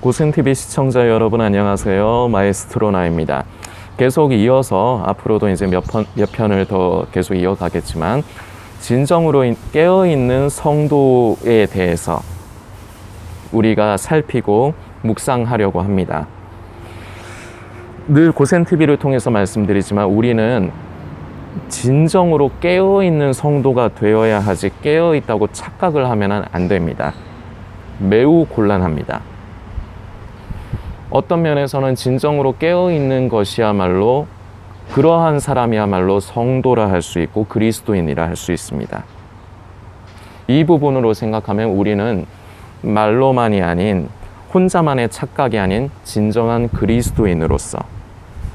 고센TV 시청자 여러분 안녕하세요. 마에스트로나입니다. 계속 이어서 앞으로도 이제 몇 편을 더 계속 이어가겠지만 진정으로 깨어있는 성도에 대해서 우리가 살피고 묵상하려고 합니다. 늘 고센TV를 통해서 말씀드리지만 우리는 진정으로 깨어있는 성도가 되어야 하지 깨어있다고 착각을 하면 안 됩니다. 매우 곤란합니다. 어떤 면에서는 진정으로 깨어있는 것이야말로 그러한 사람이야말로 성도라 할 수 있고 그리스도인이라 할 수 있습니다. 이 부분으로 생각하면 우리는 말로만이 아닌 혼자만의 착각이 아닌 진정한 그리스도인으로서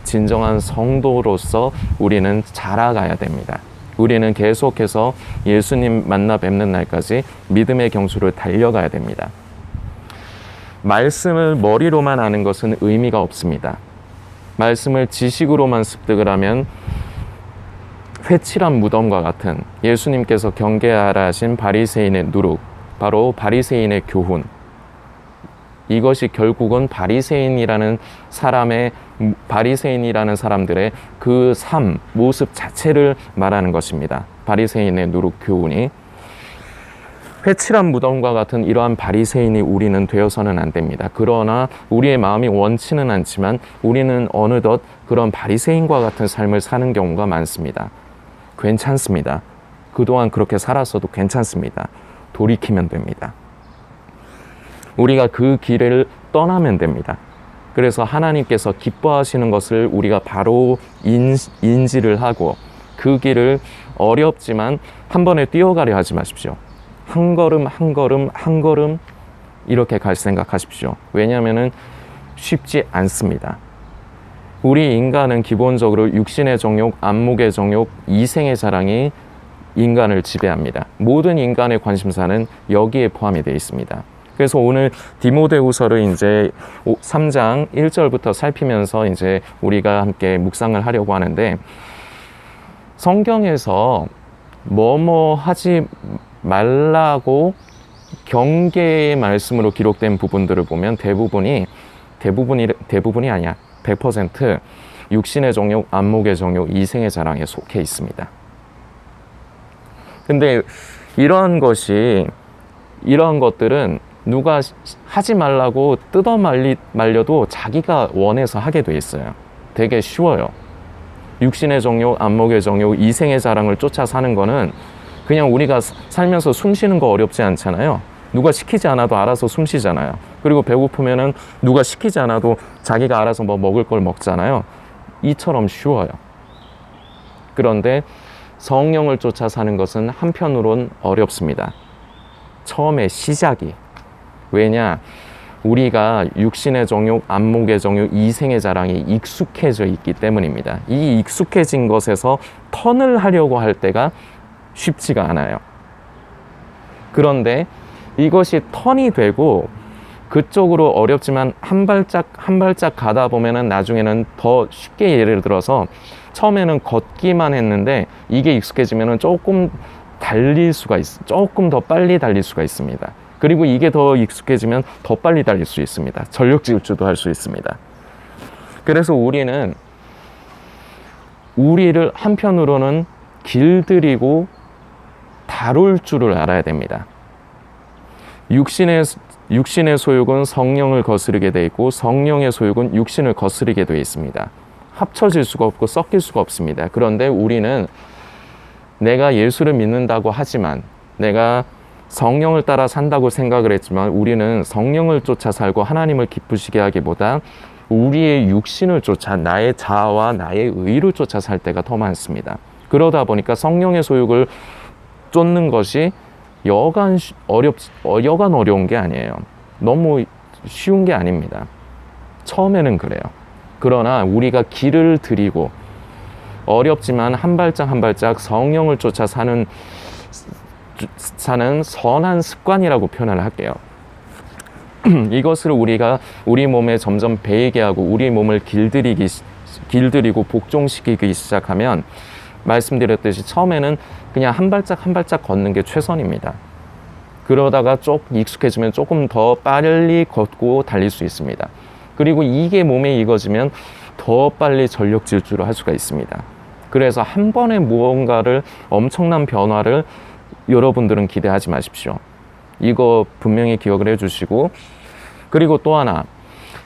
진정한 성도로서 우리는 자라가야 됩니다. 우리는 계속해서 예수님 만나 뵙는 날까지 믿음의 경주를 달려가야 됩니다. 말씀을 머리로만 아는 것은 의미가 없습니다. 말씀을 지식으로만 습득을 하면 회칠한 무덤과 같은 예수님께서 경계하라 하신 바리새인의 누룩, 바로 바리새인의 교훈, 이것이 결국은 바리새인이라는 사람들의 그 삶, 모습 자체를 말하는 것입니다. 바리새인의 누룩 교훈이 회칠한 무덤과 같은 이러한 바리새인이 우리는 되어서는 안 됩니다. 그러나 우리의 마음이 원치는 않지만 우리는 어느덧 그런 바리새인과 같은 삶을 사는 경우가 많습니다. 괜찮습니다. 그동안 그렇게 살았어도 괜찮습니다. 돌이키면 됩니다. 우리가 그 길을 떠나면 됩니다. 그래서 하나님께서 기뻐하시는 것을 우리가 바로 인지를 하고 그 길을 어렵지만 한 번에 뛰어가려 하지 마십시오. 한 걸음 한 걸음 한 걸음 이렇게 갈 생각하십시오. 왜냐하면 쉽지 않습니다. 우리 인간은 기본적으로 육신의 정욕, 안목의 정욕, 이생의 자랑이 인간을 지배합니다. 모든 인간의 관심사는 여기에 포함이 되어 있습니다. 그래서 오늘 디모데후서를 이제 3장 1절부터 살피면서 이제 우리가 함께 묵상을 하려고 하는데, 성경에서 뭐뭐 하지 말라고 경계의 말씀으로 기록된 부분들을 보면 대부분이 아니야. 100% 육신의 정욕, 안목의 정욕, 이생의 자랑에 속해 있습니다. 근데 이러한 것들은 누가 하지 말라고 뜯어 말려도 자기가 원해서 하게 돼 있어요. 되게 쉬워요. 육신의 정욕, 안목의 정욕, 이생의 자랑을 쫓아 사는 거는 그냥 우리가 살면서 숨 쉬는 거 어렵지 않잖아요. 누가 시키지 않아도 알아서 숨 쉬잖아요. 그리고 배고프면은 누가 시키지 않아도 자기가 알아서 뭐 먹을 걸 먹잖아요. 이처럼 쉬워요. 그런데 성령을 쫓아 사는 것은 한편으론 어렵습니다. 처음에 시작이. 왜냐? 우리가 육신의 정욕, 안목의 정욕, 이생의 자랑이 익숙해져 있기 때문입니다. 이 익숙해진 것에서 턴을 하려고 할 때가 쉽지가 않아요. 그런데 이것이 턴이 되고 그쪽으로 어렵지만 한 발짝 가다 보면은 나중에는 더 쉽게, 예를 들어서 처음에는 걷기만 했는데 이게 익숙해지면은 조금 더 빨리 달릴 수가 있습니다. 그리고 이게 더 익숙해지면 더 빨리 달릴 수 있습니다. 전력 질주도 할 수 있습니다. 그래서 우리를 한편으로는 길들이고 다룰 줄을 알아야 됩니다. 육신의 소욕은 성령을 거스르게 돼 있고 성령의 소욕은 육신을 거스르게 돼 있습니다. 합쳐질 수가 없고 섞일 수가 없습니다. 그런데 우리는 내가 예수를 믿는다고 하지만, 내가 성령을 따라 산다고 생각을 했지만, 우리는 성령을 쫓아 살고 하나님을 기쁘시게 하기보다 우리의 육신을 쫓아, 나의 자아와 나의 의를 쫓아 살 때가 더 많습니다. 그러다 보니까 성령의 소욕을 쫓는 것이 여간 어려운 게 아니에요. 너무 쉬운 게 아닙니다. 처음에는 그래요. 그러나 우리가 길을 들이고 어렵지만 한 발짝 한 발짝 성령을 쫓아 사는 선한 습관이라고 표현을 할게요. 이것을 우리가 우리 몸에 점점 배이게 하고 우리 몸을 길들이고 복종시키기 시작하면, 말씀드렸듯이 처음에는 그냥 한 발짝 한 발짝 걷는 게 최선입니다. 그러다가 익숙해지면 조금 더 빨리 걷고 달릴 수 있습니다. 그리고 이게 몸에 익어지면 더 빨리 전력 질주를 할 수가 있습니다. 그래서 한 번에 무언가를 엄청난 변화를 여러분들은 기대하지 마십시오. 이거 분명히 기억을 해주시고, 그리고 또 하나,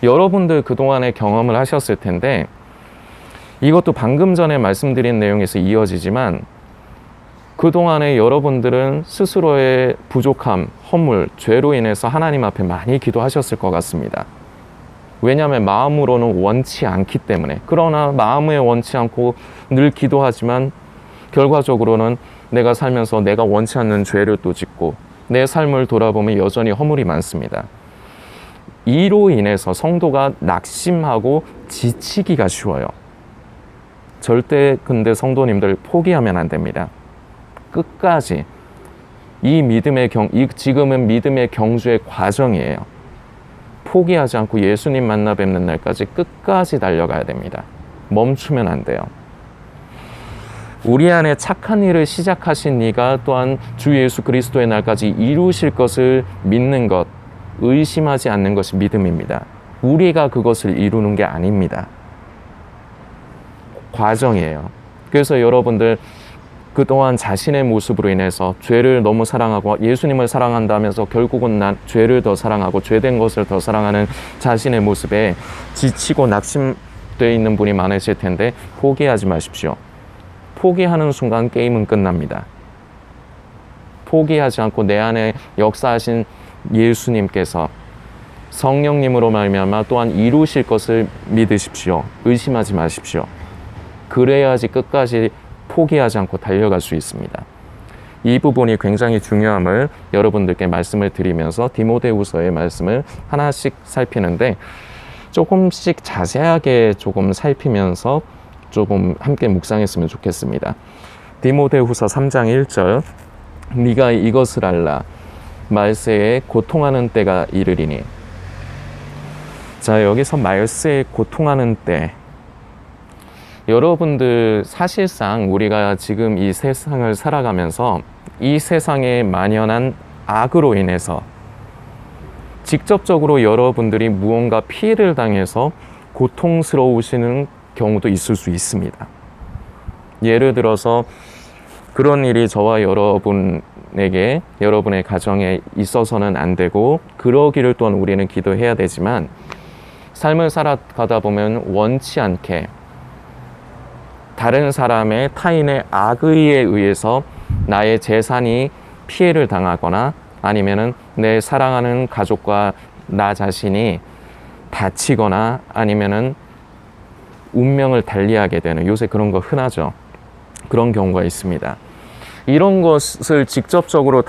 여러분들 그동안에 경험을 하셨을 텐데 이것도 방금 전에 말씀드린 내용에서 이어지지만, 그동안에 여러분들은 스스로의 부족함, 허물, 죄로 인해서 하나님 앞에 많이 기도하셨을 것 같습니다. 왜냐하면 마음으로는 원치 않기 때문에. 그러나 마음에 원치 않고 늘 기도하지만 결과적으로는 내가 살면서 내가 원치 않는 죄를 또 짓고 내 삶을 돌아보면 여전히 허물이 많습니다. 이로 인해서 성도가 낙심하고 지치기가 쉬워요. 절대 근데 성도님들 포기하면 안 됩니다. 끝까지 지금은 믿음의 경주의 과정이에요. 포기하지 않고 예수님 만나 뵙는 날까지 끝까지 달려가야 됩니다. 멈추면 안 돼요. 우리 안에 착한 일을 시작하신 이가 또한 주 예수 그리스도의 날까지 이루실 것을 믿는 것, 의심하지 않는 것이 믿음입니다. 우리가 그것을 이루는 게 아닙니다. 과정이에요. 그래서 여러분들 그동안 자신의 모습으로 인해서 죄를 너무 사랑하고 예수님을 사랑한다면서 결국은 죄를 더 사랑하고 죄된 것을 더 사랑하는 자신의 모습에 지치고 낙심되어 있는 분이 많으실 텐데 포기하지 마십시오. 포기하는 순간 게임은 끝납니다. 포기하지 않고 내 안에 역사하신 예수님께서 성령님으로 말미암아 또한 이루실 것을 믿으십시오. 의심하지 마십시오. 그래야지 끝까지 포기하지 않고 달려갈 수 있습니다. 이 부분이 굉장히 중요함을 여러분들께 말씀을 드리면서 디모데후서의 말씀을 하나씩 살피는데 조금씩 자세하게 조금 살피면서 조금 함께 묵상했으면 좋겠습니다. 디모데후서 3장 1절, 네가 이것을 알라, 말세에 고통하는 때가 이르리니. 자, 여기서 말세에 고통하는 때, 여러분들 사실상 우리가 지금 이 세상을 살아가면서 이 세상에 만연한 악으로 인해서 직접적으로 여러분들이 무언가 피해를 당해서 고통스러우시는 경우도 있을 수 있습니다. 예를 들어서 그런 일이 저와 여러분에게, 여러분의 가정에 있어서는 안 되고 그러기를 또한 우리는 기도해야 되지만, 삶을 살아가다 보면 원치 않게 다른 사람의, 타인의 악의에 의해서 나의 재산이 피해를 당하거나 아니면은 내 사랑하는 가족과 나 자신이 다치거나 아니면은 운명을 달리하게 되는, 요새 그런 거 흔하죠. 그런 경우가 있습니다. 이런 것을 직접적으로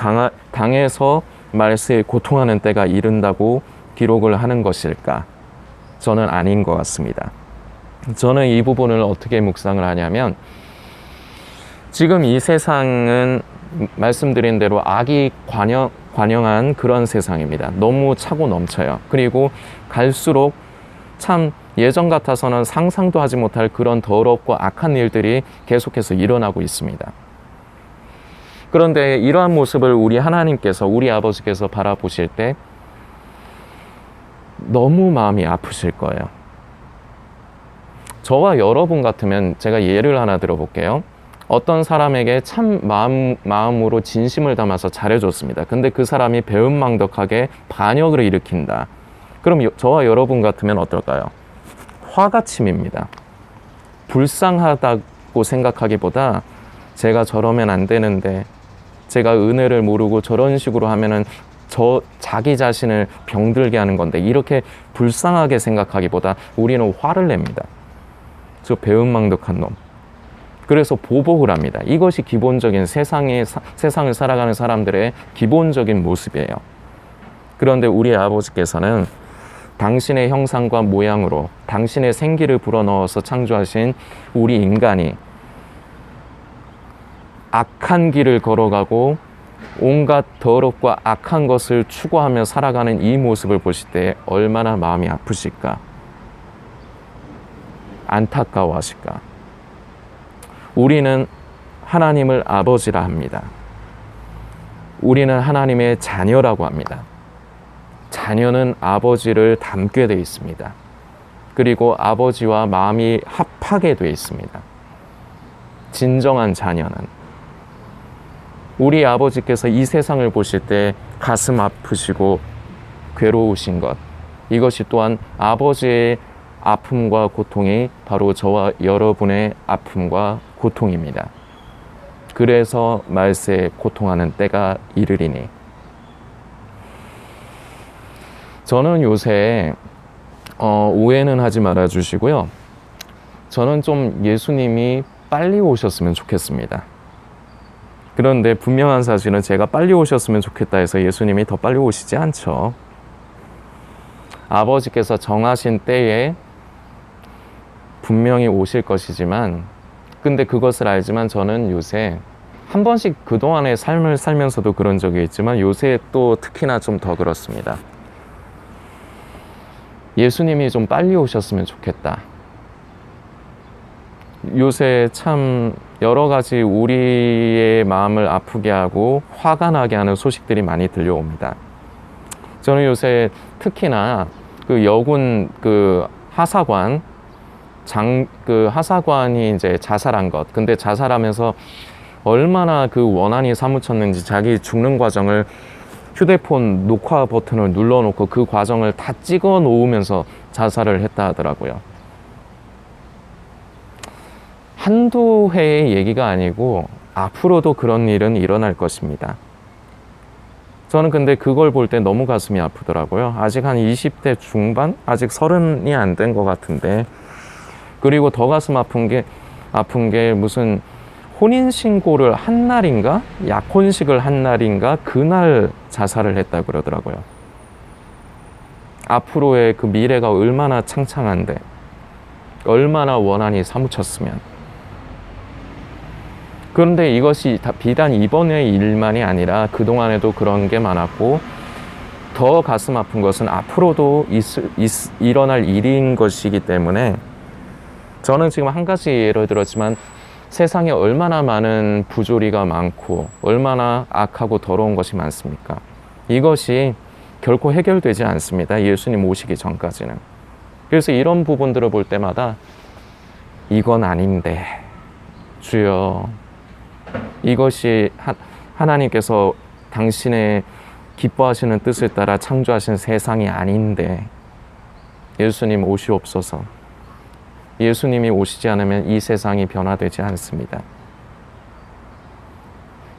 당해서 말세에 고통하는 때가 이른다고 기록을 하는 것일까? 저는 아닌 것 같습니다. 저는 이 부분을 어떻게 묵상을 하냐면, 지금 이 세상은 말씀드린 대로 악이 관영한 그런 세상입니다. 너무 차고 넘쳐요. 그리고 갈수록 참 예전 같아서는 상상도 하지 못할 그런 더럽고 악한 일들이 계속해서 일어나고 있습니다. 그런데 이러한 모습을 우리 하나님께서, 우리 아버지께서 바라보실 때 너무 마음이 아프실 거예요. 저와 여러분 같으면, 제가 예를 하나 들어볼게요. 어떤 사람에게 참 마음으로 진심을 담아서 잘해줬습니다. 근데 그 사람이 배은망덕하게 반역을 일으킨다. 그럼 저와 여러분 같으면 어떨까요? 화가 침입니다. 불쌍하다고 생각하기보다 제가 저러면 안 되는데, 제가 은혜를 모르고 저런 식으로 하면은 자기 자신을 병들게 하는 건데, 이렇게 불쌍하게 생각하기보다 우리는 화를 냅니다. 저 배은망덕한 놈. 그래서 보복을 합니다. 이것이 기본적인 세상을 살아가는 사람들의 기본적인 모습이에요. 그런데 우리 아버지께서는 당신의 형상과 모양으로 당신의 생기를 불어넣어서 창조하신 우리 인간이 악한 길을 걸어가고 온갖 더럽고 악한 것을 추구하며 살아가는 이 모습을 보실 때 얼마나 마음이 아프실까? 안타까워하실까? 우리는 하나님을 아버지라 합니다. 우리는 하나님의 자녀라고 합니다. 자녀는 아버지를 닮게 되어 있습니다. 그리고 아버지와 마음이 합하게 되어 있습니다. 진정한 자녀는 우리 아버지께서 이 세상을 보실 때 가슴 아프시고 괴로우신 것, 이것이 또한 아버지의 아픔과 고통이 바로 저와 여러분의 아픔과 고통입니다. 그래서 말세에 고통하는 때가 이르리니. 저는 요새 오해는 하지 말아 주시고요. 저는 좀 예수님이 빨리 오셨으면 좋겠습니다. 그런데 분명한 사실은 제가 빨리 오셨으면 좋겠다 해서 예수님이 더 빨리 오시지 않죠. 아버지께서 정하신 때에 분명히 오실 것이지만, 근데 그것을 알지만 저는 요새 한 번씩 그동안의 삶을 살면서도 그런 적이 있지만 요새 또 특히나 좀 더 그렇습니다. 예수님이 좀 빨리 오셨으면 좋겠다. 요새 참 여러 가지 우리의 마음을 아프게 하고 화가 나게 하는 소식들이 많이 들려옵니다. 저는 요새 특히나 그 여군 하사관 하사관이 이제 자살한 것. 근데 자살하면서 얼마나 그 원한이 사무쳤는지 자기 죽는 과정을 휴대폰 녹화 버튼을 눌러놓고 그 과정을 다 찍어 놓으면서 자살을 했다 하더라고요. 한두 해의 얘기가 아니고 앞으로도 그런 일은 일어날 것입니다. 저는 근데 그걸 볼 때 너무 가슴이 아프더라고요. 아직 한 20대 중반? 아직 30이 안 된 것 같은데. 그리고 더 가슴 아픈 게 무슨 혼인신고를 한 날인가? 약혼식을 한 날인가? 그날 자살을 했다 그러더라고요. 앞으로의 그 미래가 얼마나 창창한데, 얼마나 원한이 사무쳤으면. 그런데 이것이 비단 이번의 일만이 아니라 그동안에도 그런 게 많았고, 더 가슴 아픈 것은 앞으로도 일어날 일인 것이기 때문에, 저는 지금 한 가지 예를 들었지만 세상에 얼마나 많은 부조리가 많고 얼마나 악하고 더러운 것이 많습니까? 이것이 결코 해결되지 않습니다. 예수님 오시기 전까지는. 그래서 이런 부분들을 볼 때마다 이건 아닌데, 주여, 이것이 하나님께서 당신의 기뻐하시는 뜻을 따라 창조하신 세상이 아닌데 예수님 오시옵소서. 예수님이 오시지 않으면 이 세상이 변화되지 않습니다.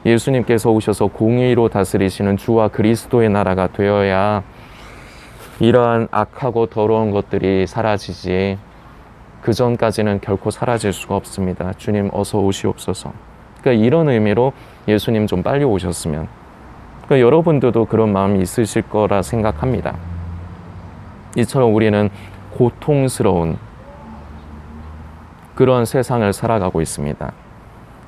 예수님께서 오셔서 공의로 다스리시는 주와 그리스도의 나라가 되어야 이러한 악하고 더러운 것들이 사라지지, 그 전까지는 결코 사라질 수가 없습니다. 주님 어서 오시옵소서. 그러니까 이런 의미로 예수님 좀 빨리 오셨으면, 그러니까 여러분들도 그런 마음이 있으실 거라 생각합니다. 이처럼 우리는 고통스러운 그런 세상을 살아가고 있습니다.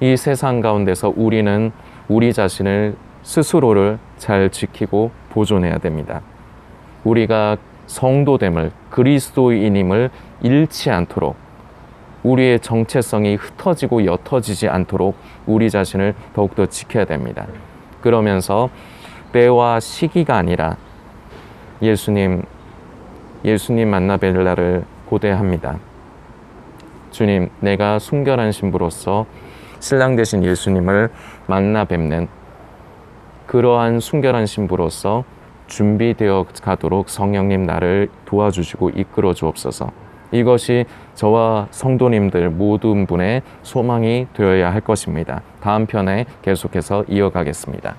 이 세상 가운데서 우리는 우리 자신을 스스로를 잘 지키고 보존해야 됩니다. 우리가 성도됨을, 그리스도인임을 잃지 않도록, 우리의 정체성이 흩어지고 옅어지지 않도록 우리 자신을 더욱더 지켜야 됩니다. 그러면서 때와 시기가 아니라 예수님 만나 뵐 날을 고대합니다. 주님, 내가 순결한 신부로서 신랑 되신 예수님을 만나 뵙는 그러한 순결한 신부로서 준비되어 가도록 성령님 나를 도와주시고 이끌어 주옵소서. 이것이 저와 성도님들 모든 분의 소망이 되어야 할 것입니다. 다음 편에 계속해서 이어가겠습니다.